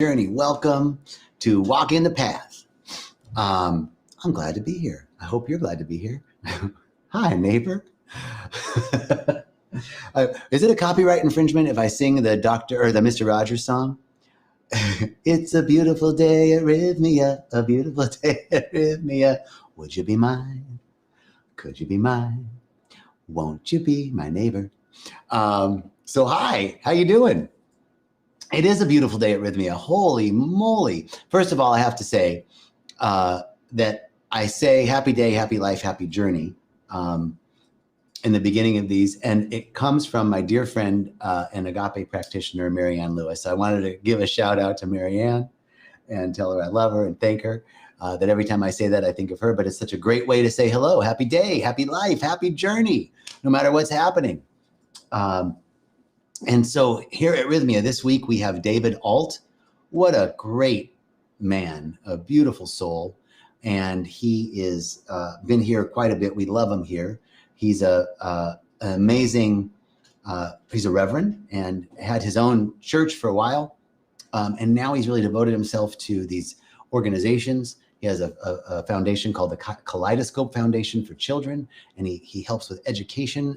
journey. Welcome to Walk in the Path. I'm glad to be here. I hope you're glad to be here. Hi, neighbor. Is it a copyright infringement if I sing the Doctor or the Mr. Rogers song? It's a beautiful day at Rhythmia, a beautiful day at Rhythmia. Would you be mine? Could you be mine? Won't you be my neighbor? So hi, how you doing? It is a beautiful day at Rhythmia. Holy moly. First of all, I have to say that I say happy day, happy life, happy journey in the beginning of these. And it comes from my dear friend and agape practitioner, Marianne Lewis. I wanted to give a shout out to Marianne and tell her I love her and thank her. That every time I say that, I think of her. But it's such a great way to say hello, happy day, happy life, happy journey, no matter what's happening. And so here at Rhythmia this week, we have David Alt. What a great man, a beautiful soul. And he is been here quite a bit. We love him here. He's an amazing, he's a reverend and had his own church for a while. And now he's really devoted himself to these organizations. He has a foundation called the Kaleidoscope Foundation for Children, and he helps with education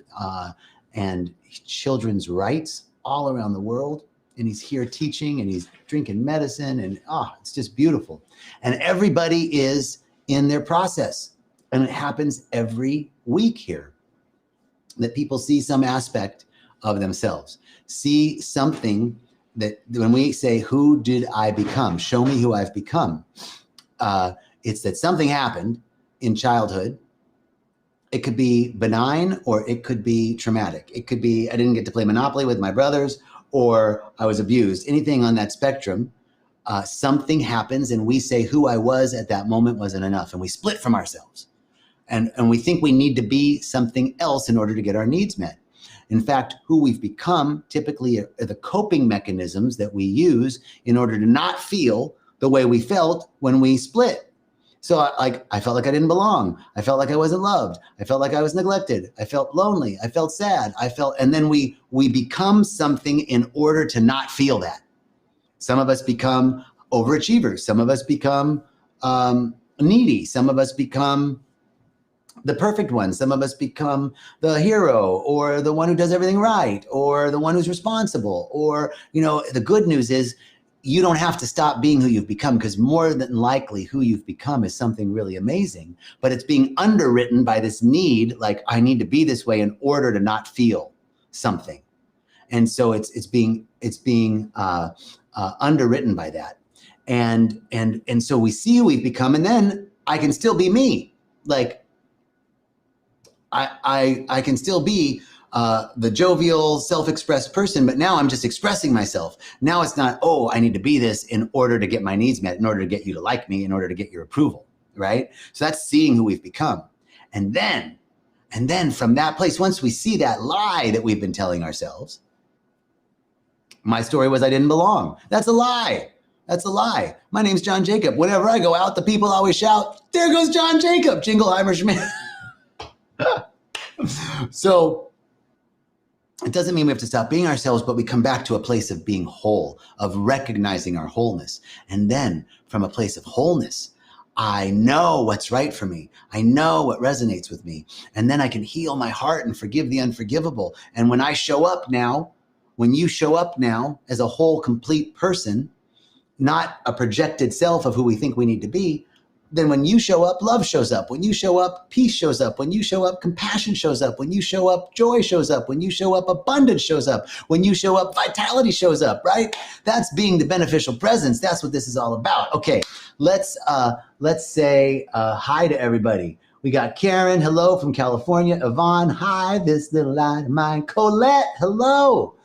and children's rights all around the world. And he's here teaching and he's drinking medicine and it's just beautiful. And everybody is in their process. And it happens every week here that people see some aspect of themselves, see something that when we say, who did I become? Show me who I've become. It's that something happened in childhood. It could be benign or it could be traumatic. It could be I didn't get to play Monopoly with my brothers or I was abused. Anything on that spectrum, something happens and we say who I was at that moment wasn't enough and we split from ourselves. And we think we need to be something else in order to get our needs met. In fact, who we've become typically are the coping mechanisms that we use in order to not feel the way we felt when we split. So I felt like I didn't belong. I felt like I wasn't loved. I felt like I was neglected. I felt lonely. I felt sad. And then we become something in order to not feel that. Some of us become overachievers. Some of us become needy. Some of us become the perfect one. Some of us become the hero or the one who does everything right or the one who's responsible. Or, the good news is you don't have to stop being who you've become because more than likely who you've become is something really amazing, but it's being underwritten by this need, like I need to be this way in order to not feel something. And so it's being underwritten by that. And so we see who we've become and then I can still be me. Like I can still be the jovial, self-expressed person, but now I'm just expressing myself. Now it's not, I need to be this in order to get my needs met, in order to get you to like me, in order to get your approval, right? So that's seeing who we've become. And then from that place, once we see that lie that we've been telling ourselves, my story was I didn't belong. That's a lie. That's a lie. My name's John Jacob. Whenever I go out, the people always shout, there goes John Jacob, Jingleheimer Schmidt. So it doesn't mean we have to stop being ourselves, but we come back to a place of being whole, of recognizing our wholeness. And then from a place of wholeness, I know what's right for me. I know what resonates with me. And then I can heal my heart and forgive the unforgivable. And when you show up now as a whole, complete person, not a projected self of who we think we need to be, then when you show up, love shows up. When you show up, peace shows up. When you show up, compassion shows up. When you show up, joy shows up. When you show up, abundance shows up. When you show up, vitality shows up, right? That's being the beneficial presence. That's what this is all about. Okay, let's say hi to everybody. We got Karen, hello from California. Yvonne, hi, this little light of mine. Colette, hello.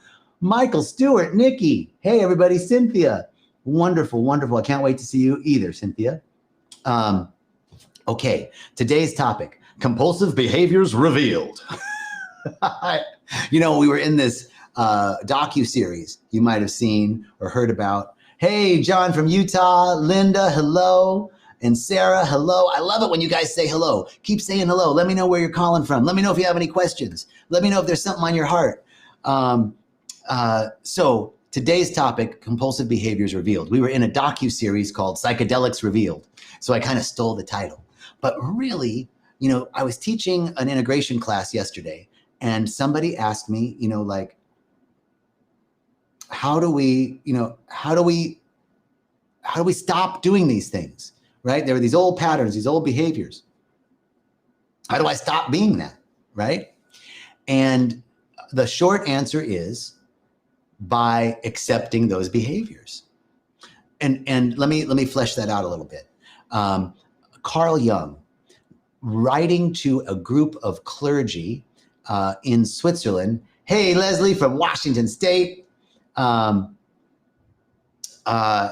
Michael, Stewart, Nikki. Hey, everybody, Cynthia. Wonderful, wonderful. I can't wait to see you either, Cynthia. Okay, today's topic, compulsive behaviors revealed. We were in this docu-series you might have seen or heard about. Hey, John from Utah, Linda, hello, and Sarah, hello. I love it when you guys say hello. Keep saying hello. Let me know where you're calling from. Let me know if you have any questions. Let me know if there's something on your heart. So Today's topic, compulsive behaviors revealed. We were in a docu-series called Psychedelics Revealed. So I kind of stole the title. But really, I was teaching an integration class yesterday, and somebody asked me, like, how do we stop doing these things, right? There are these old patterns, these old behaviors. How do I stop being that, right? And the short answer is by accepting those behaviors. And let me flesh that out a little bit. Carl Jung, writing to a group of clergy in Switzerland. Hey, Leslie from Washington State.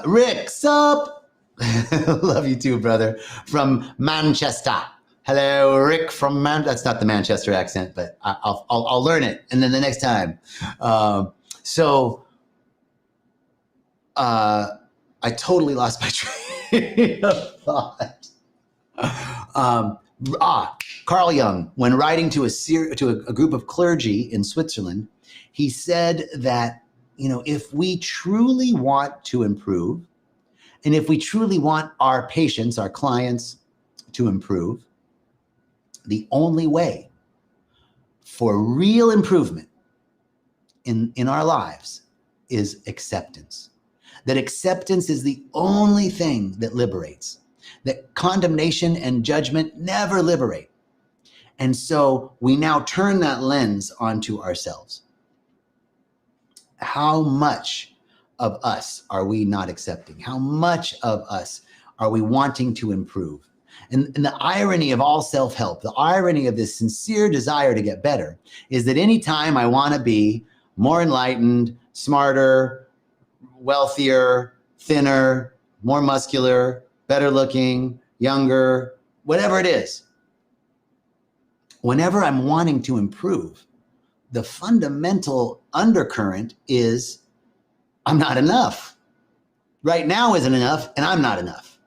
Rick, sup? Love you too, brother. From Manchester. Hello, Rick from That's not the Manchester accent, but I'll learn it. And then the next time. I totally lost my train of thought. Carl Jung, when writing to a group of clergy in Switzerland, he said that, if we truly want to improve, and if we truly want our patients, our clients to improve, the only way for real improvement in our lives is acceptance. That acceptance is the only thing that liberates. That condemnation and judgment never liberate. And so we now turn that lens onto ourselves. How much of us are we not accepting? How much of us are we wanting to improve? And the irony of all self-help, the irony of this sincere desire to get better, is that anytime I want to be more enlightened, smarter, wealthier, thinner, more muscular, better looking, younger, whatever it is, whenever I'm wanting to improve, the fundamental undercurrent is I'm not enough. Right now isn't enough, and I'm not enough.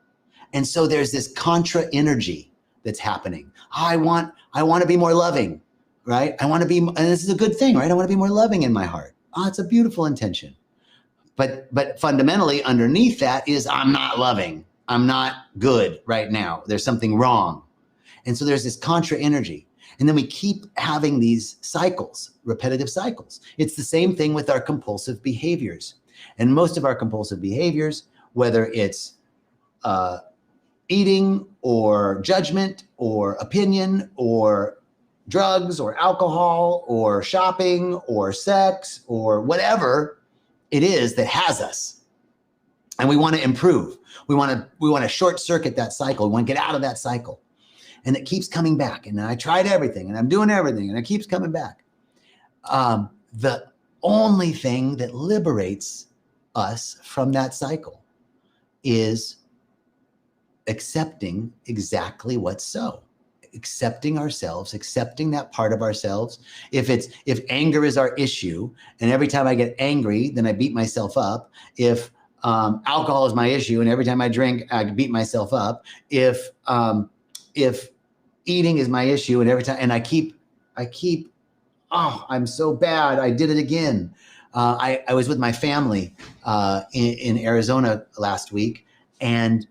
And so there's this contra energy that's happening. I want to be more loving, right? I want to be, and this is a good thing, right? I want to be more loving in my heart. It's a beautiful intention. But fundamentally underneath that is I'm not loving. I'm not good right now. There's something wrong. And so there's this contra energy. And then we keep having these cycles, repetitive cycles. It's the same thing with our compulsive behaviors. And most of our compulsive behaviors, whether it's eating or judgment or opinion or drugs or alcohol or shopping or sex or whatever it is that has us, and we want to improve. We want to short circuit that cycle. We want to get out of that cycle. And it keeps coming back. And I tried everything and I'm doing everything and it keeps coming back. The only thing that liberates us from that cycle is accepting exactly what's so. Accepting ourselves, accepting that part of ourselves. If anger is our issue, and every time I get angry, then I beat myself up. If alcohol is my issue, and every time I drink, I beat myself up. If eating is my issue, and every time, and I keep, I'm so bad, I did it again. I was with my family in Arizona last week, and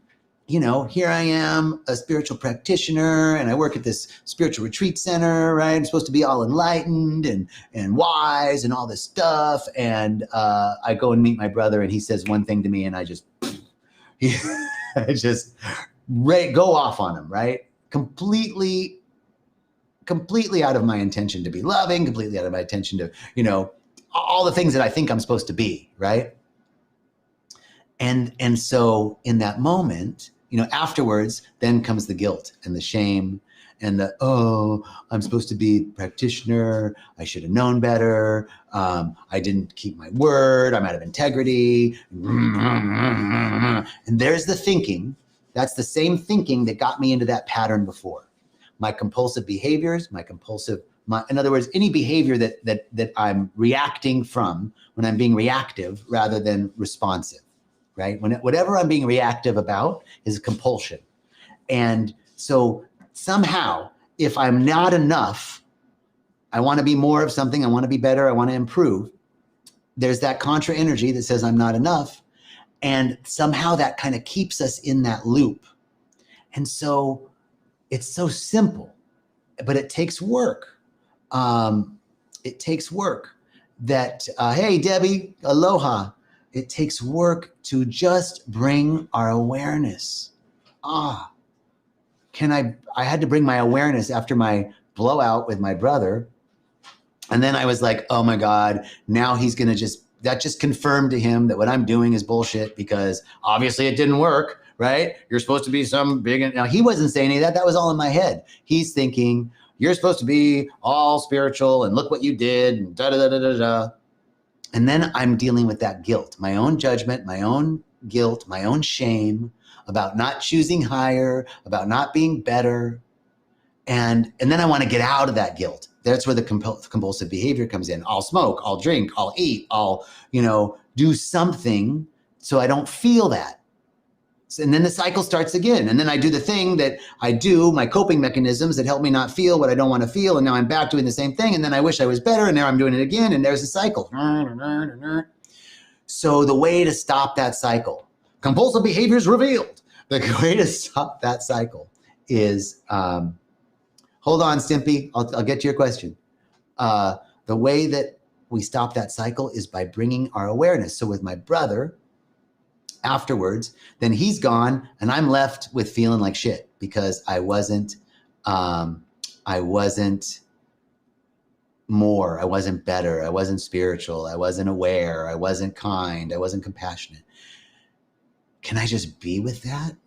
here I am, a spiritual practitioner, and I work at this spiritual retreat center, right? I'm supposed to be all enlightened and wise and all this stuff. And I go and meet my brother, and he says one thing to me, and I just go off on him, right? Completely out of my intention to be loving, completely out of my intention to, all the things that I think I'm supposed to be, right? And so in that moment, afterwards, then comes the guilt and the shame and I'm supposed to be a practitioner. I should have known better. I didn't keep my word. I'm out of integrity. And there's the thinking. That's the same thinking that got me into that pattern before. My compulsive behaviors, in other words, any behavior that I'm reacting from when I'm being reactive rather than responsive. Right? Whatever I'm being reactive about is compulsion. And so somehow, if I'm not enough, I want to be more of something, I want to be better, I want to improve, there's that contra energy that says I'm not enough. And somehow that kind of keeps us in that loop. And so it's so simple, but it takes work. It takes work that, hey, Debbie, aloha. It takes work to just bring our awareness. I had to bring my awareness after my blowout with my brother. And then I was like, oh my God, now he's going to that just confirmed to him that what I'm doing is bullshit because obviously it didn't work, right? You're supposed to be some big, now he wasn't saying any of that. That was all in my head. He's thinking, you're supposed to be all spiritual and look what you did and da da da da da da. And then I'm dealing with that guilt, my own judgment, my own guilt, my own shame about not choosing higher, about not being better. And then I want to get out of that guilt. That's where the compulsive behavior comes in. I'll smoke, I'll drink, I'll eat, I'll, do something so I don't feel that. And then the cycle starts again. And then I do the thing that I do, my coping mechanisms that help me not feel what I don't want to feel. And now I'm back doing the same thing. And then I wish I was better. And now I'm doing it again. And there's a cycle. So the way to stop that cycle, compulsive behaviors revealed. The way to stop that cycle is, hold on, Stimpy. I'll get to your question. The way that we stop that cycle is by bringing our awareness. So with my brother, afterwards, then he's gone and I'm left with feeling like shit because I wasn't more, I wasn't better, I wasn't spiritual, I wasn't aware, I wasn't kind, I wasn't compassionate. Can I just be with that?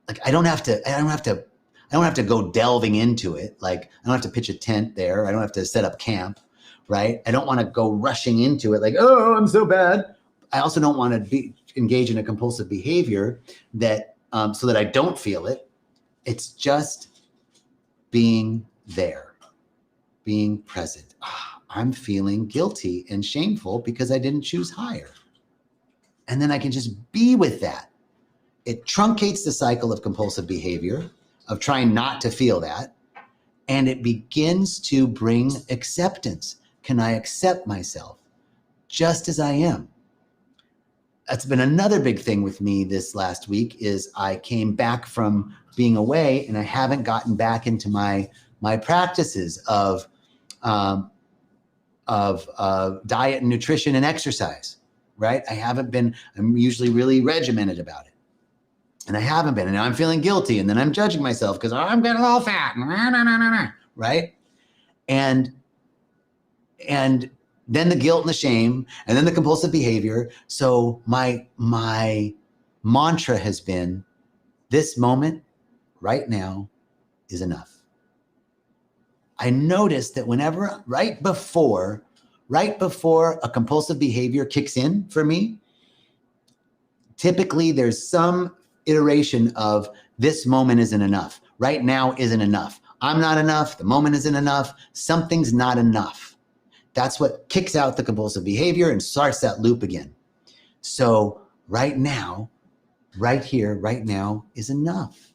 Like, I don't have to go delving into it. Like, I don't have to pitch a tent there. I don't have to set up camp, right? I don't want to go rushing into it like, oh, I'm so bad. I also don't want to engage in a compulsive behavior that so that I don't feel it. It's just being there, being present. I'm feeling guilty and shameful because I didn't choose higher. And then I can just be with that. It truncates the cycle of compulsive behavior, of trying not to feel that. And it begins to bring acceptance. Can I accept myself just as I am? That's been another big thing with me this last week is I came back from being away and I haven't gotten back into my practices of diet and nutrition and exercise, right? I'm usually really regimented about it. And I haven't been, and now I'm feeling guilty, and then I'm judging myself because I'm getting all fat, right? And then the guilt and the shame, and then the compulsive behavior. So my mantra has been, this moment right now is enough. I noticed that whenever, right before a compulsive behavior kicks in for me, typically there's some iteration of this moment isn't enough. Right now isn't enough. I'm not enough. The moment isn't enough. Something's not enough. That's what kicks out the compulsive behavior and starts that loop again. So right now, right here, right now is enough.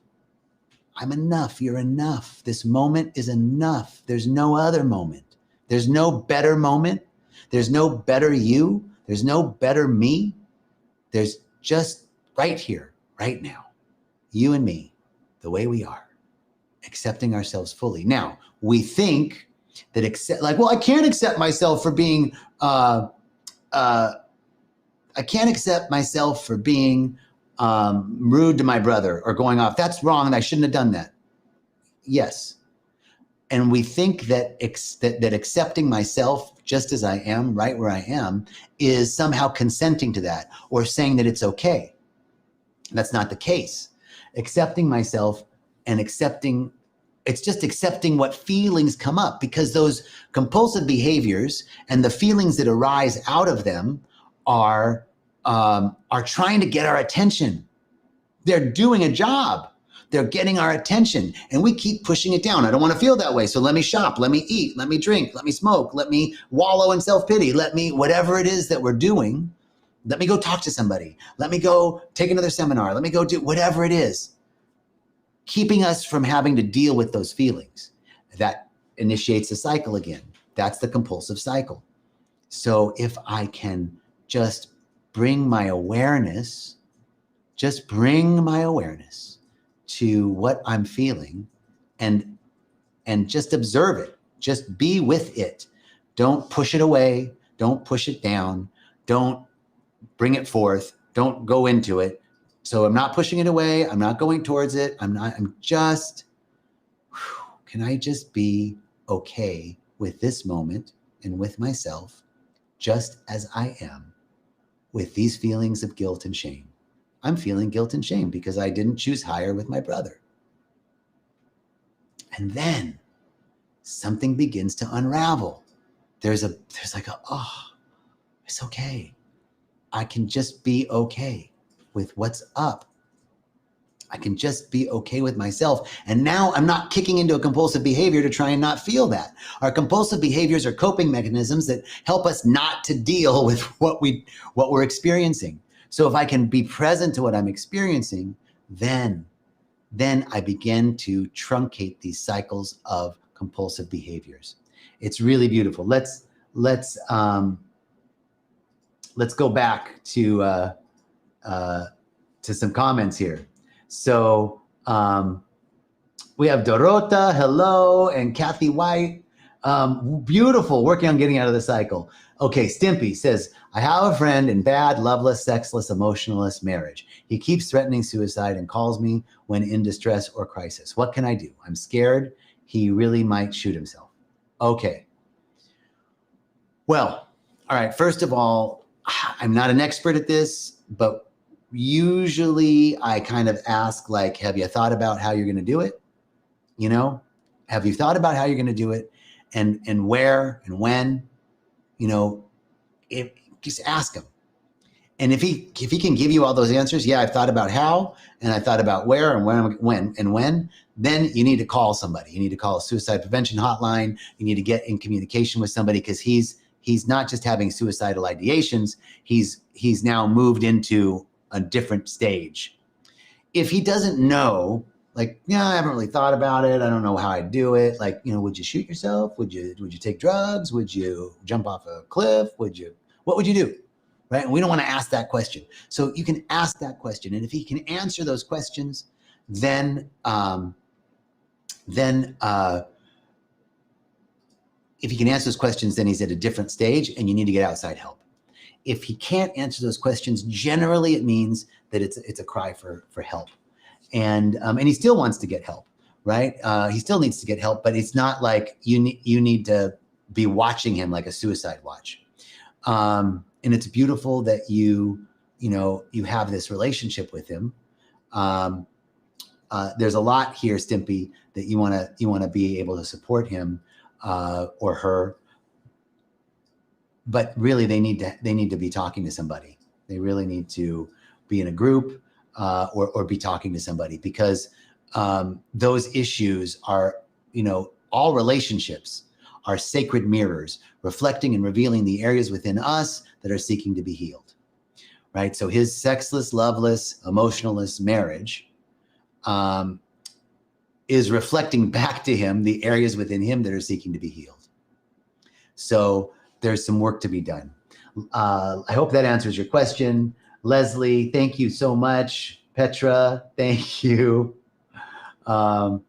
I'm enough. You're enough. This moment is enough. There's no other moment. There's no better moment. There's no better you. There's no better me. There's just right here, right now, you and me, the way we are, accepting ourselves fully. Now, we think that I can't accept myself for being, I can't accept myself for being rude to my brother or going off. That's wrong, and I shouldn't have done that. Yes. And we think that accepting myself just as I am, right where I am, is somehow consenting to that or saying that it's okay. That's not the case. Accepting myself and it's just accepting what feelings come up, because those compulsive behaviors and the feelings that arise out of them are trying to get our attention. They're doing a job. They're getting our attention, and we keep pushing it down. I don't want to feel that way. So let me shop, let me eat, let me drink, let me smoke, let me wallow in self-pity, whatever it is that we're doing. Let me go talk to somebody. Let me go take another seminar. Let me go do whatever it is, keeping us from having to deal with those feelings. That initiates the cycle again. That's the compulsive cycle. So if I can just bring my awareness, to what I'm feeling and just observe it. Just be with it. Don't push it away. Don't push it down. Don't bring it forth. Don't go into it. So I'm not pushing it away. I'm not going towards it. I'm just, can I just be okay with this moment and with myself just as I am with these feelings of guilt and shame? I'm feeling guilt and shame because I didn't choose higher with my brother. And then something begins to unravel. There's like a, oh, it's okay. I can just be okay with what's up. I can just be okay with myself. And now I'm not kicking into a compulsive behavior to try and not feel that. Our compulsive behaviors are coping mechanisms that help us not to deal with what we're experiencing. So if I can be present to what I'm experiencing, then I begin to truncate these cycles of compulsive behaviors. It's really beautiful. Let's go back to some comments here. So we have Dorota, hello, and Kathy White. Beautiful, working on getting out of the cycle. Okay, Stimpy says, I have a friend in bad, loveless, sexless, emotionless marriage. He keeps threatening suicide and calls me when in distress or crisis. What can I do? I'm scared he really might shoot himself. Okay. Well, all right, first of all, I'm not an expert at this, but usually I kind of ask, like, have you thought about how you're going to do it? You know, have you thought about how you're going to do it and where and when? You know, just ask him. And if he can give you all those answers, yeah, I've thought about how, and I thought about where and when, then you need to call somebody. You need to call a suicide prevention hotline. You need to get in communication with somebody, because he's not just having suicidal ideations. He's now moved into a different stage. If he doesn't know, like, yeah, I haven't really thought about it. I don't know how I'd do it. Like, you know, would you shoot yourself? Would you take drugs? Would you jump off a cliff? What would you do? Right? And we don't want to ask that question. So you can ask that question. And if he can answer those questions, then if he can answer those questions, then he's at a different stage and you need to get outside help. If he can't answer those questions, generally it means that it's a cry for help. And he still wants to get help, right? He still needs to get help, but it's not like you need to be watching him like a suicide watch. And it's beautiful that you have this relationship with him. There's a lot here, Stimpy, that you want to be able to support him or her. But really, they need to be talking to somebody. They really need to be in a group or be talking to somebody, because those issues are, all relationships are sacred mirrors, reflecting and revealing the areas within us that are seeking to be healed, right? So his sexless, loveless, emotionless marriage is reflecting back to him the areas within him that are seeking to be healed. So there's some work to be done. I hope that answers your question. Leslie, thank you so much. Petra, thank you. Oh,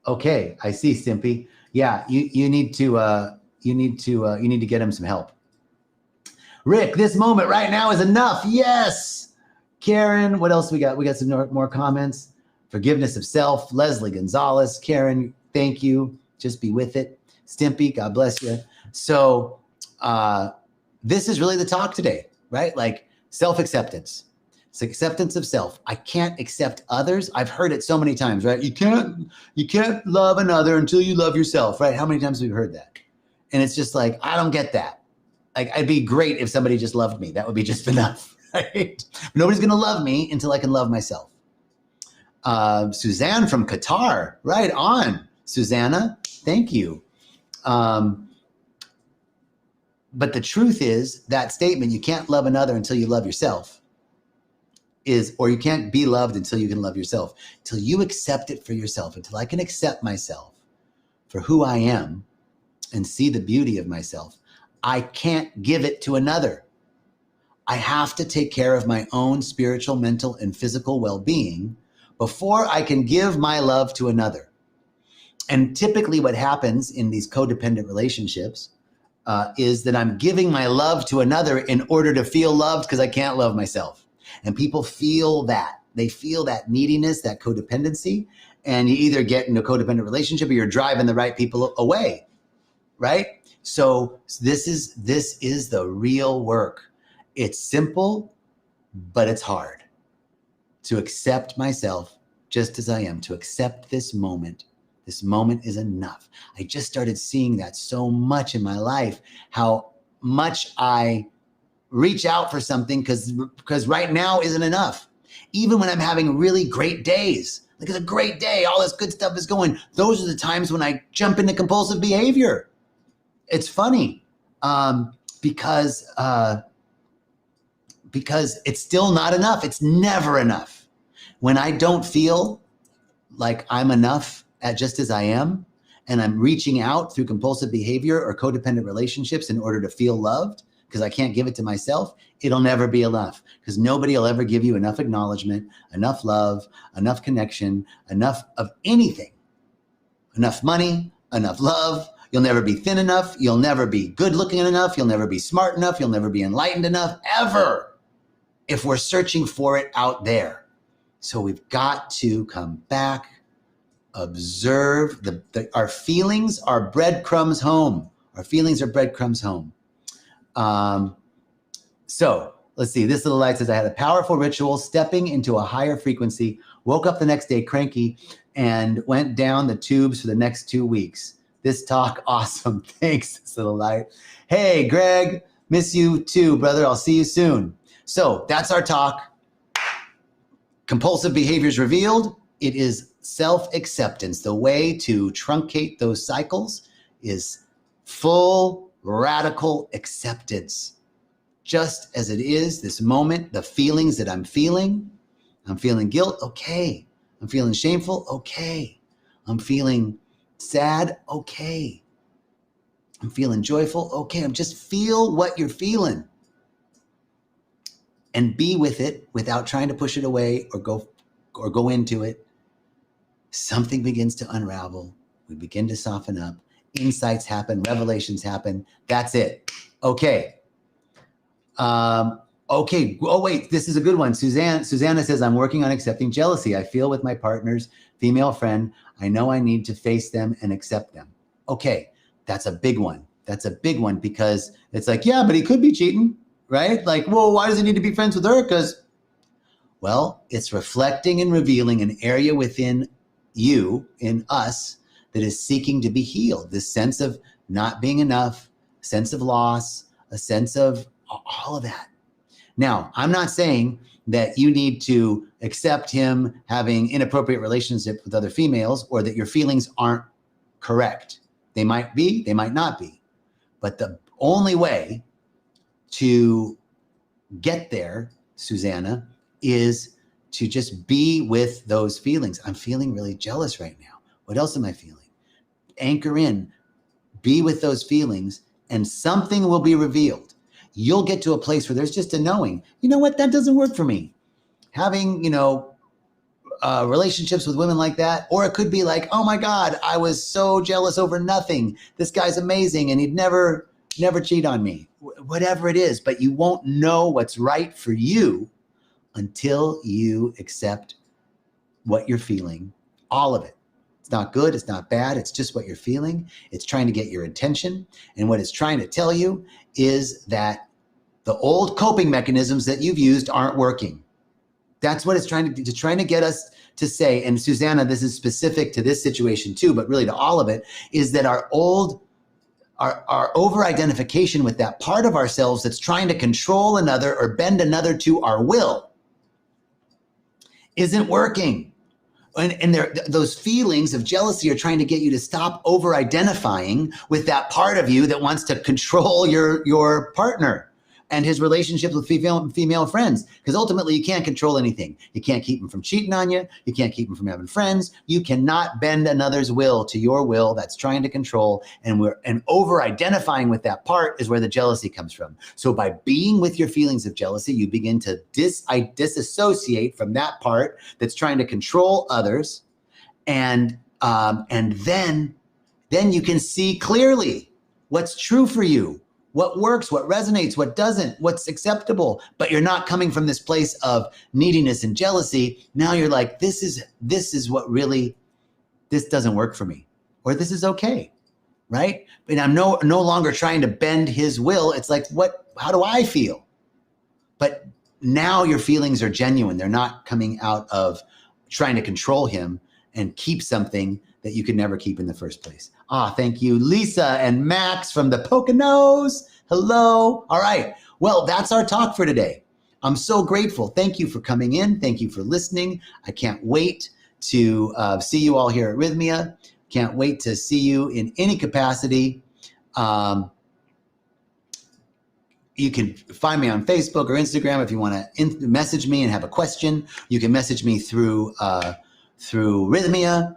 okay. I see, Stimpy. Yeah, you need to get him some help. Rick, this moment right now is enough. Yes. Karen, what else we got? We got some more comments. Forgiveness of self. Leslie Gonzalez. Karen, thank you. Just be with it. Stimpy, God bless you. So this is really the talk today, right? Like self-acceptance. It's acceptance of self. I can't accept others. I've heard it so many times, right? You can't love another until you love yourself, right? How many times have we heard that? And it's just like, I don't get that. Like, it'd be great if somebody just loved me. That would be just enough, right? Nobody's going to love me until I can love myself. Suzanne from Qatar, right on. Susanna, thank you. But the truth is that statement, you can't love another until you love yourself, or you can't be loved until you can love yourself, until you accept it for yourself, until I can accept myself for who I am and see the beauty of myself, I can't give it to another. I have to take care of my own spiritual, mental, and physical well-being before I can give my love to another. And typically what happens in these codependent relationships is that I'm giving my love to another in order to feel loved because I can't love myself. And people feel that. They feel that neediness, that codependency, and you either get in a codependent relationship or you're driving the right people away, right? So this is the real work. It's simple, but it's hard to accept myself just as I am, to accept this moment. This moment is enough. I just started seeing that so much in my life, how much I reach out for something because right now isn't enough. Even when I'm having really great days, like it's a great day, all this good stuff is going. Those are the times when I jump into compulsive behavior. It's funny because it's still not enough. It's never enough. When I don't feel like I'm enough at just as I am, and I'm reaching out through compulsive behavior or codependent relationships in order to feel loved, because I can't give it to myself, it'll never be enough, because nobody will ever give you enough acknowledgement, enough love, enough connection, enough of anything, enough money, enough love. You'll never be thin enough. You'll never be good looking enough. You'll never be smart enough. You'll never be enlightened enough, ever, if we're searching for it out there. So we've got to come back, observe our feelings are breadcrumbs home. Our feelings are breadcrumbs home. So let's see. This little light says, I had a powerful ritual, stepping into a higher frequency, woke up the next day cranky, and went down the tubes for the next 2 weeks. This talk, awesome. Thanks, this little light. Hey, Greg, miss you too, brother. I'll see you soon. So that's our talk. Compulsive behaviors revealed. It is self-acceptance. The way to truncate those cycles is full, radical acceptance. Just as it is, this moment, the feelings that I'm feeling guilt, okay. I'm feeling shameful, okay. I'm feeling sad, okay. I'm feeling joyful, okay. I'm just feel what you're feeling and be with it without trying to push it away or go into it. Something begins to unravel. We begin to soften up. Insights happen, revelations happen. That's it. Okay. Okay. Oh, wait, this is a good one. Susanna says, I'm working on accepting jealousy. I feel with my partner's female friend. I know I need to face them and accept them. Okay. That's a big one. That's a big one because it's like, yeah, but he could be cheating, right? Like, well, why does he need to be friends with her? Because, well, it's reflecting and revealing an area within you, in us, that is seeking to be healed. This sense of not being enough, sense of loss, a sense of all of that. Now, I'm not saying that you need to accept him having inappropriate relationships with other females or that your feelings aren't correct. They might be, they might not be. But the only way to get there, Susanna, is to just be with those feelings. I'm feeling really jealous right now. What else am I feeling? Anchor in, be with those feelings, and something will be revealed. You'll get to a place where there's just a knowing, you know what, that doesn't work for me. Having, relationships with women like that, or it could be like, oh my God, I was so jealous over nothing. This guy's amazing and he'd never cheat on me. Whatever it is, but you won't know what's right for you until you accept what you're feeling, all of it. It's not good, it's not bad, it's just what you're feeling. It's trying to get your attention. And what it's trying to tell you is that the old coping mechanisms that you've used aren't working. That's what it's trying to do. It's trying to get us to say, and Susanna, this is specific to this situation too, but really to all of it, is that our over-identification with that part of ourselves that's trying to control another or bend another to our will isn't working. And those feelings of jealousy are trying to get you to stop over-identifying with that part of you that wants to control your partner. and his relationships with female friends, because ultimately you can't control anything. You can't keep him from cheating on you. You can't keep him from having friends. You cannot bend another's will to your will. That's trying to control, and over identifying with that part is where the jealousy comes from. So by being with your feelings of jealousy, you begin to disassociate from that part that's trying to control others, and then you can see clearly what's true for you, what works, what resonates, what doesn't, what's acceptable. But you're not coming from this place of neediness and jealousy. Now you're like, this is what really, this doesn't work for me, or this is okay, right? And I'm no longer trying to bend his will. It's like, how do I feel? But now your feelings are genuine. They're not coming out of trying to control him and keep something that you could never keep in the first place. Thank you, Lisa and Max from the Poconos. Hello. All right. Well, that's our talk for today. I'm so grateful. Thank you for coming in. Thank you for listening. I can't wait to see you all here at Rhythmia. Can't wait to see you in any capacity. You can find me on Facebook or Instagram if you want to message me and have a question. You can message me through Rhythmia.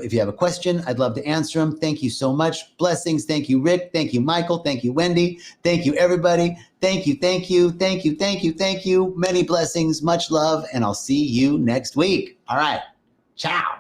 If you have a question, I'd love to answer them. Thank you so much. Blessings. Thank you, Rick. Thank you, Michael. Thank you, Wendy. Thank you, everybody. Thank you, thank you, thank you, thank you, thank you. Many blessings, much love, and I'll see you next week. All right. Ciao.